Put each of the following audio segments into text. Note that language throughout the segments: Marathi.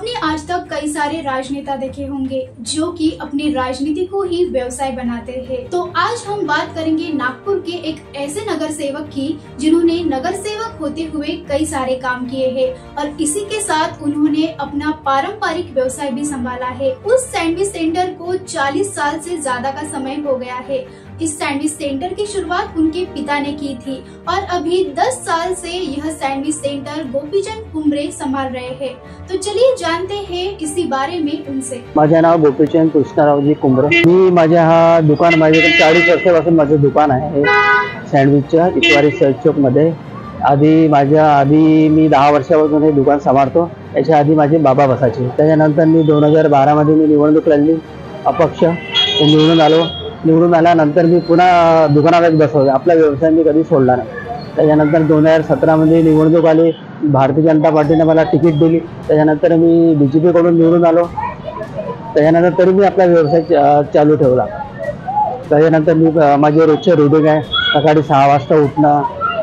आपने आज तक कई सारे राजनेता देखे होंगे जो कि अपनी राजनीति को ही व्यवसाय बनाते हैं। तो आज हम बात करेंगे नागपुर के एक ऐसे नगर सेवक की जिन्होंने नगर सेवक होते हुए कई सारे काम किए हैं और इसी के साथ उन्होंने अपना पारंपरिक व्यवसाय भी संभाला है। उस सैंडविच सेंटर को 40 साल से ज्यादा का समय हो गया है। इस सैंडविच सेंटर की शुरुआत उनके पिता ने की थी और अभी 10 साल से यह सैंडविच सेंटर गोपीचंद कुंबरे संभाल रहे हैं। तो चलिए जानते हैं इसी बारे में उनसे। माझे नाव गोपीचंद कृष्णरावजी कुंबरे। मी माझ्या हा दुकान माझ्याकडे 40 वर्षापासून माझं दुकान आहे सँडविचच्या इतवारी सर्च चौक मध्ये। आधी मी 10 वर्षापासून हे दुकान सांभाळतो। याच्या आधी माझे बाबा बसायचे। त्याच्यानंतर मी 2012 मध्ये मी निवडणूक लढली, अपक्ष निवडून आल्यानंतर मी पुन्हा दुकानालाच बसवलं। आपला व्यवसाय मी कधी सोडला नाही। त्याच्यानंतर 2017 मध्ये निवडणूक आली, भारतीय जनता पार्टीने मला तिकीट दिली। त्याच्यानंतर मी बीजेपी कडून निवडून आलो। त्याच्यानंतर तरी मी आपला व्यवसाय चालू ठेवला। त्याच्यानंतर मी माझे रोजचे रुटीन आहे, सकाळी 6 वाजता उठणं,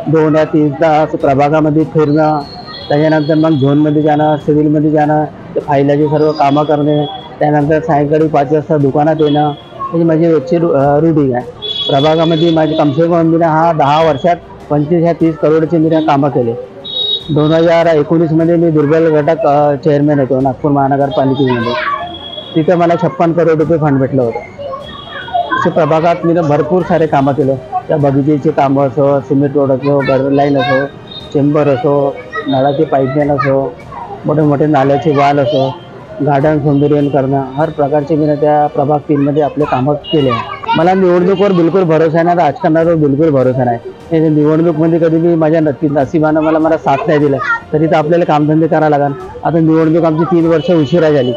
2 या 3 तास प्रभागामध्ये फिरणं, त्याच्यानंतर मग झोनमध्ये जाणं, सिव्हिलमध्ये जाणं, ते फायलाची सर्व कामं करणे, त्यानंतर सायंकाळी 5 वाजता दुकानात येणं, म्हणजे माझी रोजची रुटीन आहे। प्रभागामध्ये माझे कमसे कम मी 10 वर्षात 25 या 30 करोडचे मी कामं केले। 2019 मध्ये मी दुर्बल गटात चेअरमॅन होतो नागपूर महानगरपालिकेमध्ये। तिथे मला 56 करोड रुपये फंड भेटलं होतं। असे प्रभागात मी भरपूर सारे कामं केलं। त्या बगीचेचे कामं असो, सिमेंट रोड असो, गटर लाईन असो, चेंबर असो, नळाचे पाईपलाईन असो, मोठे मोठे नाल्याचे वाल असो, गार्डन सौंदर्यीकरण करणं, हर प्रकारचे मी त्या प्रभाग 3 मध्ये आपले कामं केले। मला निवडणुकीवर बिलकुल भरोसा नाही, राजकारणावर बिलकुल भरोसा नाही। निवडणूकमध्ये कधी मी माझ्या नशिबानं मला साथ नाही दिला, तरी तर आपल्याला कामधंदे करायला लागेल। आता निवडणूक आमची 3 वर्ष उशिरा झाली।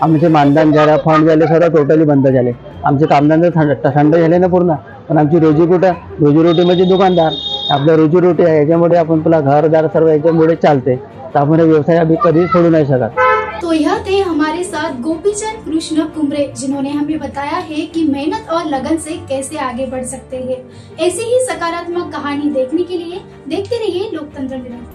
आमचे मानधन झालं, फंड झाले, सर्व टोटली बंद झाले। आमचे कामधंदे थंड झाले ना पूर्ण, पण आमची रोजी कुठं? रोजीरोटी म्हणजे दुकानदार, आपल्या रोजीरोटी आहे, याच्यामुळे आपण आपला घरदार सर्व याच्यामुळे चालते। तर आपण व्यवसाय अभी कधी सोडू नहीं सकत। तो यह थे हमारे साथ गोपीचंद कृष्ण कुंबरे, जिन्होंने हमें बताया है कि मेहनत और लगन से कैसे आगे बढ़ सकते हैं। ऐसी ही सकारात्मक कहानी देखने के लिए देखते रहिए लोकतंत्र निरंतर।